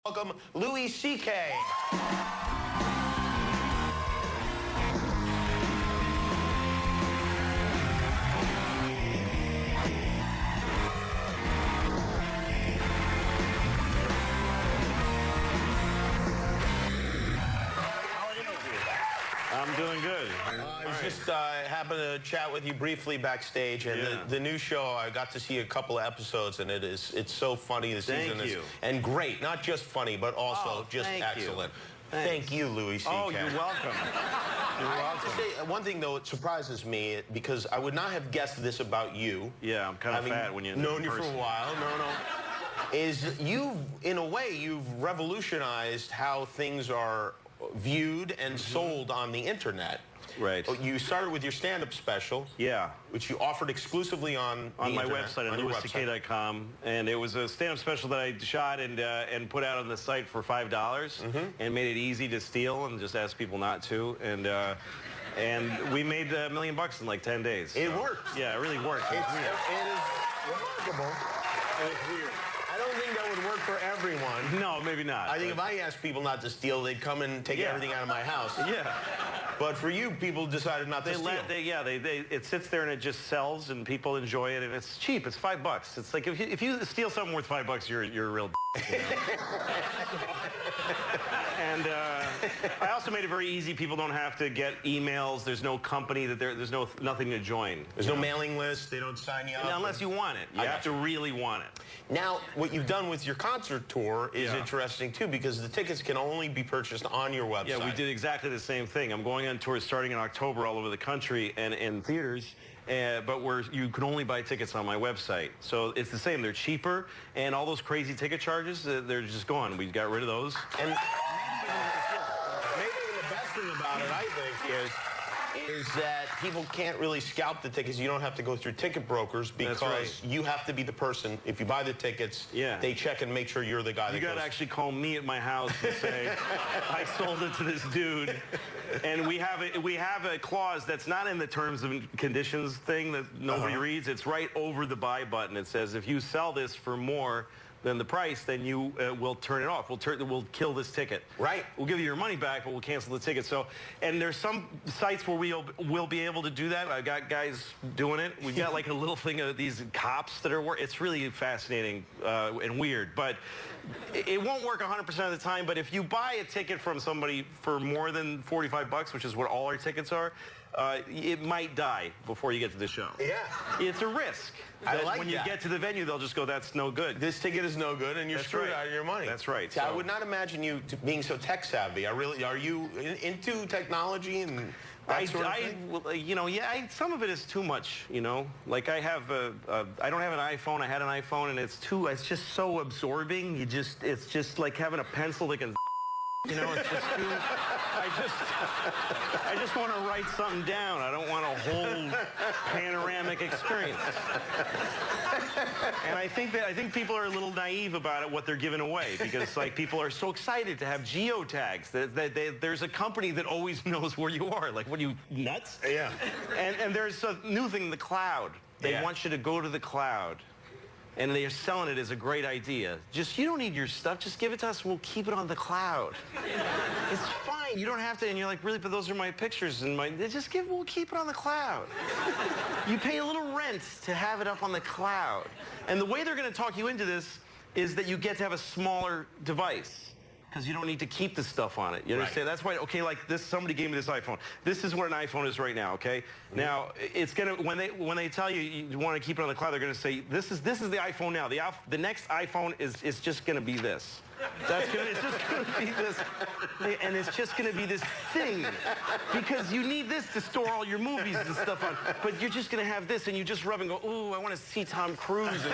Welcome, Louis C.K. I'm doing good. I was just happened to chat with you briefly backstage, and the new show, I got to see a couple of episodes, and it's so funny. The season is and great, not just funny, but also just excellent. Thank you, Louis C.K. Oh, you're welcome. I have to say, one thing, though, it surprises me, because I would not have guessed this about you. Yeah, I'm kind of fat when you're known you for a while. Is in a way, you've revolutionized how things are viewed and sold on the internet. Right. You started with your stand-up special. Yeah. Which you offered exclusively on my internet, website, at louisck.com. And it was a stand-up special that I shot and put out on the site for $5 and made it easy to steal and just asked people not to. And we made $1 million in like 10 days. It worked. Yeah, it really worked. It is remarkable. It's weird. I don't think that would work for everyone. No, maybe not. I think if I asked people not to steal, they'd come and take everything out of my house. Yeah. But for you, people decided not to steal. It sits there and it just sells and people enjoy it and it's cheap. It's $5. It's like if you steal something worth $5, you're a real you know? And I also made it very easy. People don't have to get emails. There's no company there's nothing to join. There's no mailing list. They don't sign you up. Unless you want it. You have to really want it. Now, what you've done with your concert tour is interesting, too, because the tickets can only be purchased on your website. Yeah, we did exactly the same thing. I'm going on tour starting in October all over the country and in theaters, but you can only buy tickets on my website. So it's the same. They're cheaper, and all those crazy ticket charges, they're just gone. We got rid of those. And maybe the best thing about it, I think, is that people can't really scalp the tickets. You don't have to go through ticket brokers because you have to be the person. If you buy the tickets, they check and make sure you're the guy. You got to actually call me at my house and say, I sold it to this dude. And we have a clause that's not in the terms and conditions thing that nobody reads. It's right over the buy button. It says, if you sell this for more than the price, then you will turn it off. We'll kill this ticket. Right. We'll give you your money back, but we'll cancel the ticket. So, and there's some sites where we'll be able to do that. I've got guys doing it. We've got like a little thing of these cops that are it's really fascinating and weird, but it won't work 100% of the time. But if you buy a ticket from somebody for more than $45, which is what all our tickets are, it might die before you get to the show. Yeah. It's a risk. When you get to the venue, they'll just go, that's no good. This ticket is no good, and you're screwed out of your money. That's right. See, I would not imagine you being so tech savvy. Are you into technology and that sort of thing? Some of it is too much, you know. Like I don't have an iPhone. I had an iPhone, and it's just so absorbing. It's just like having a pencil that can, you know, it's just too, I just want to write something down. I don't want a whole panoramic experience. And I think people are a little naive about it, what they're giving away, because like people are so excited to have geotags. There's a company that always knows where you are. Like, what are you, nuts? Yeah. And there's a new thing, the cloud. They want you to go to the cloud. And they're selling it as a great idea. You don't need your stuff. Just give it to us and we'll keep it on the cloud. It's fine. You don't have to. And you're like, really? But those are my pictures. And we'll keep it on the cloud. You pay a little rent to have it up on the cloud. And the way they're going to talk you into this is that you get to have a smaller device. Because you don't need to keep the stuff on it. You understand? That's why, like this, somebody gave me this iPhone. This is what an iPhone is right now, okay? Now, it's gonna, when they tell you you want to keep it on the cloud, they're gonna say, this is the iPhone now. The next iPhone is just gonna be this. It's just gonna be this, and it's just gonna be this thing. Because you need this to store all your movies and stuff on. But you're just gonna have this, and you just rub and go, ooh, I want to see Tom Cruise, and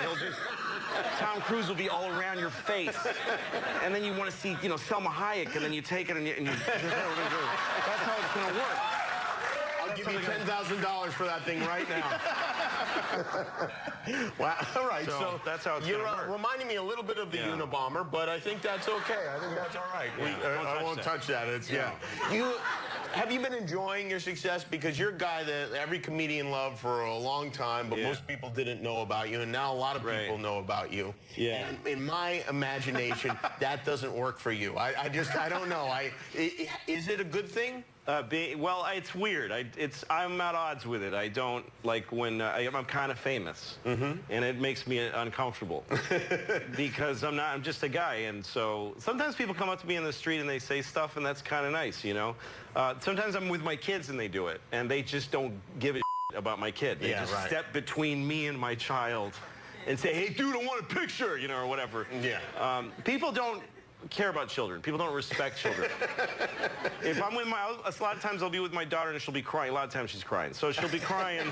Tom Cruise will be all around your face. And then you want to see, Selma Hayek, and then you take it and you that's how it's going to work. I'll I'll give you $10,000 for that thing right now. Wow. All right. So that's how it's you're gonna work. reminding me a little bit of the Unabomber, but I think that's okay. I think that's all right. I won't touch that. It's Have you been enjoying your success? Because you're a guy that every comedian loved for a long time, but most people didn't know about you, and now a lot of people know about you. Yeah. And in my imagination, that doesn't work for you. I don't know. Is it a good thing? Well, it's weird. I'm at odds with it. I don't like when I'm kind of famous, and it makes me uncomfortable because I'm just a guy, and so sometimes people come up to me in the street and they say stuff, and that's kind of nice, you know. Sometimes I'm with my kids and they do it, and they just don't give a shit about my kid. They just step between me and my child and say, "Hey, dude, I want a picture," you know, or whatever. Yeah. People don't care about children. People don't respect children. If I'm with a lot of times I'll be with my daughter and she'll be crying. A lot of times she's crying. So she'll be crying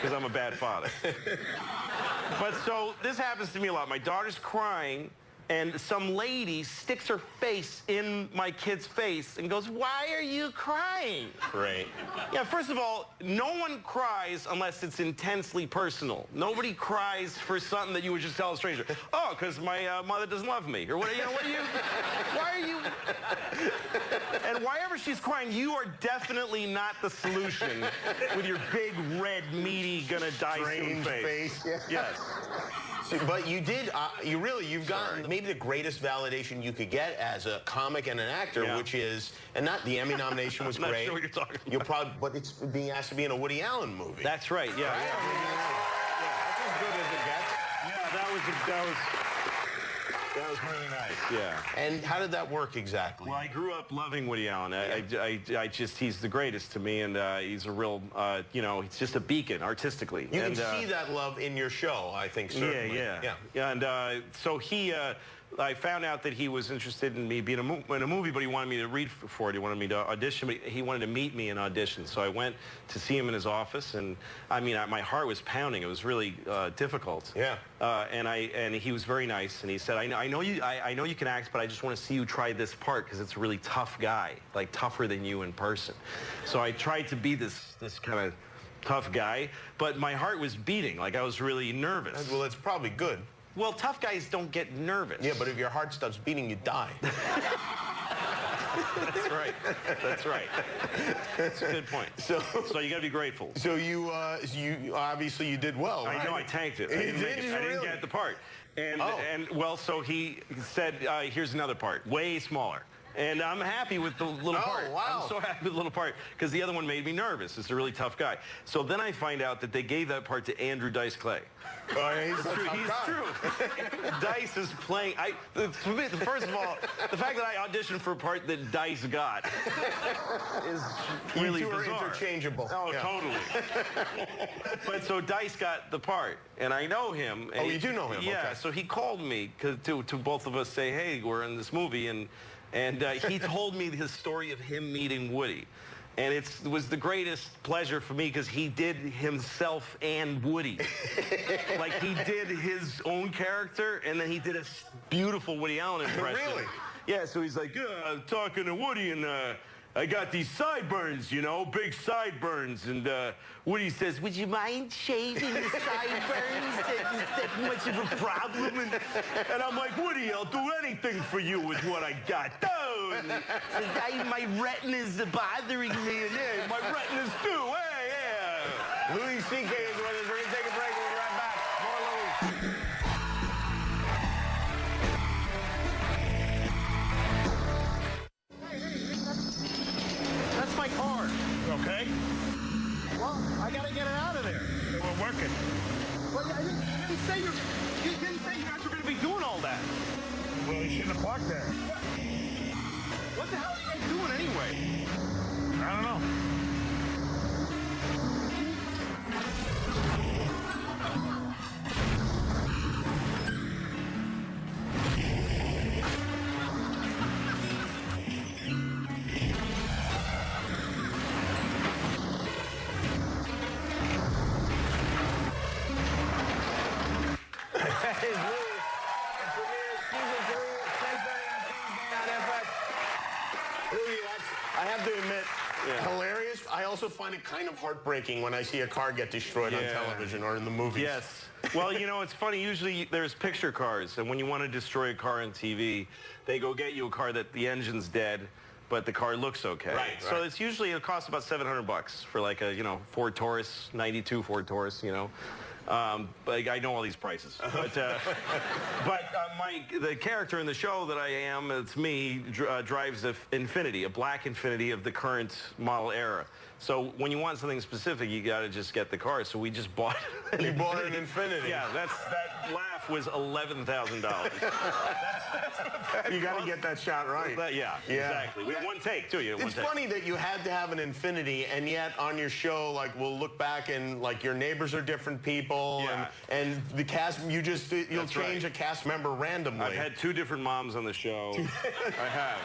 because I'm a bad father. But so this happens to me a lot. My daughter's crying and some lady sticks her face in my kid's face and goes, "Why are you crying?" Great. Yeah, first of all, no one cries unless it's intensely personal. Nobody cries for something that you would just tell a stranger. "Oh, because my mother doesn't love me." Or why are you? And whenever she's crying, you are definitely not the solution with your big, red, meaty, gonna die soon face. Yes. But you did, you've gotten maybe the greatest validation you could get as a comic and an actor, which is, and not the Emmy nomination was I'm not great. sure what you're talking about. But it's being asked to be in a Woody Allen movie. That's right, yeah. That's as good as it gets. Yeah, that was really nice. Yeah. And how did that work exactly? Well, I grew up loving Woody Allen. He's the greatest to me, and he's a real, he's just a beacon artistically. You can see that love in your show, I think, certainly. Yeah. And so I found out that he was interested in me being in a movie, but he wanted me to read for it. He wanted me to audition, but he wanted to meet me and audition. So I went to see him in his office, and my heart was pounding. It was really difficult. Yeah. And he was very nice, and he said, I know you can act, but I just want to see you try this part because it's a really tough guy, like tougher than you in person. So I tried to be this kind of tough guy, but my heart was beating. Like I was really nervous. Well, it's probably good. Well, tough guys don't get nervous. Yeah, but if your heart stops beating, you die. That's right. That's right. That's a good point. So you got to be grateful. So you obviously you did well. I right? know. I tanked it. I didn't get the part. So he said, "Here's another part, way smaller." And I'm happy with the little part. Wow. I'm so happy with the little part because the other one made me nervous. It's a really tough guy. So then I find out that they gave that part to Andrew Dice Clay. He's true. Dice is playing. First of all, the fact that I auditioned for a part that Dice got is really you two bizarre. are interchangeable. Oh, yeah. Totally. But so Dice got the part, and I know him. Oh, you do know him? Yeah. Okay. So he called me to both of us say, "Hey, we're in this movie," and he told me his story of him meeting Woody. And it was the greatest pleasure for me because he did himself and Woody. Like he did his own character, and then he did a beautiful Woody Allen impression. Really? Yeah, so he's like, I'm talking to Woody, and I got these sideburns, big sideburns. And Woody says, "Would you mind shaving the sideburns? Is that much of a problem?" And I'm like, "Woody, I'll do anything for you with what I got." Oh, and says, "My retina's bothering me." And yeah, my retina's too. Hey, yeah. Louis C.K. is with us. We're going to take a break. We'll be right back. More Louis. That's my car. Okay? Well, I gotta get it out of there. We're working. Well, I didn't say you guys were gonna be doing all that. Well, you shouldn't have parked there. What the hell are you guys doing anyway? I don't know. I have to admit, hilarious. I also find it kind of heartbreaking when I see a car get destroyed on television or in the movies. Yes. Well, you know, it's funny. Usually there's picture cars, and when you want to destroy a car on TV, they go get you a car that the engine's dead, but the car looks okay. Right. So it's usually, it costs about $700 for like a, Ford Taurus, 92 Ford Taurus, But I know all these prices. But the character in the show that I am, it's me, drives a Infiniti, a black Infiniti of the current model era. So when you want something specific, you got to just get the car. So we just bought an You bought an Infiniti. Yeah, that laugh was $11,000. You got to get that shot right. Yeah, exactly. We had one take, too. It's funny that you had to have an Infiniti, and yet on your show, like, we'll look back and, like, your neighbors are different people, and the cast, you'll change a cast member randomly. I've had 2 different moms on the show. I have.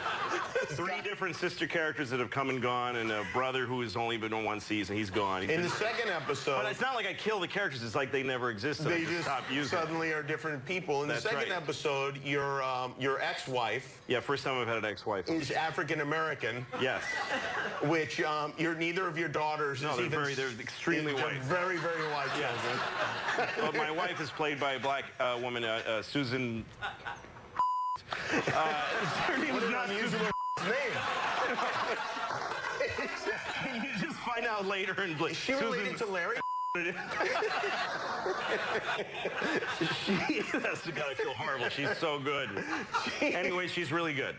3 different sister characters that have come and gone, and a brother who has only been on 1 season. He's gone. In the second episode... But it's not like I kill the characters. It's like they never existed. They just suddenly are different people. In the second episode, your ex-wife... Yeah, first time I've had an ex-wife. ...is African-American. Yes. Which neither of your daughters is even... they're extremely white. Very, very white children. Well, my wife is played by a black woman, Susan... her name is not Susan... name. You just find out later and like, is she related to Larry? That's gotta feel horrible. She's so good. Anyway, she's really good.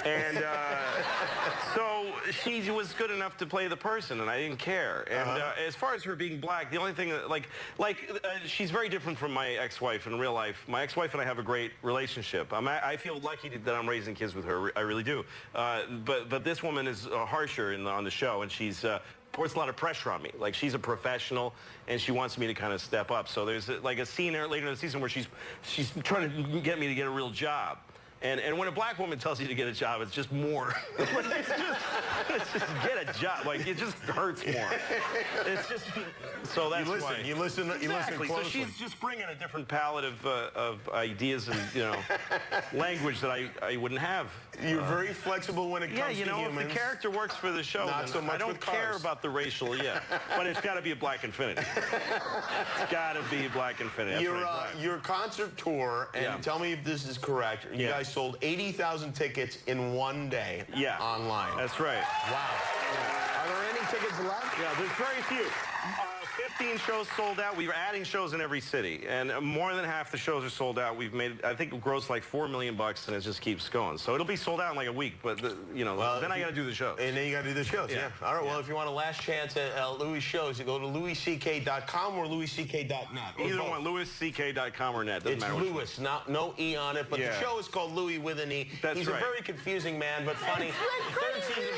And so she was good enough to play the person, and I didn't care. And as far as her being black, the only thing that, she's very different from my ex-wife in real life. My ex-wife and I have a great relationship. I feel lucky that I'm raising kids with her. I really do. But this woman is harsher on the show, and she's puts a lot of pressure on me. Like, she's a professional, and she wants me to kind of step up. So there's like a scene later in the season where she's trying to get me to get a real job. And when a black woman tells you to get a job, it's just more. it's just get a job. Like, it just hurts more. It's just, so that's why. You listen closely. So she's just bringing a different palette of ideas and, language that I wouldn't have. You're very flexible when it comes to humans. If the character works for the show, Not so much I don't with cars. care about the racial, but it's got to be a black Infiniti. It's got to be a black Infiniti. Your concert tour, and tell me if this is correct, you guys sold 80,000 tickets in one day online. That's right. Wow. Are there any tickets left? Yeah, there's very few. 15 shows sold out. We were adding shows in every city, and more than half the shows are sold out. We've made, I think, grossed like $4 million, and it just keeps going. So it'll be sold out in like a week, but then I got to do the shows. And then you got to do the shows. Yeah. All right. Well, if you want a last chance at Louis shows, you go to louisck.com or louisck.net. Either one, louisck.com or net. Doesn't matter. It's Louis, no E on it, but the show is called Louis with an E. That's He's a very confusing man, but funny. Third season.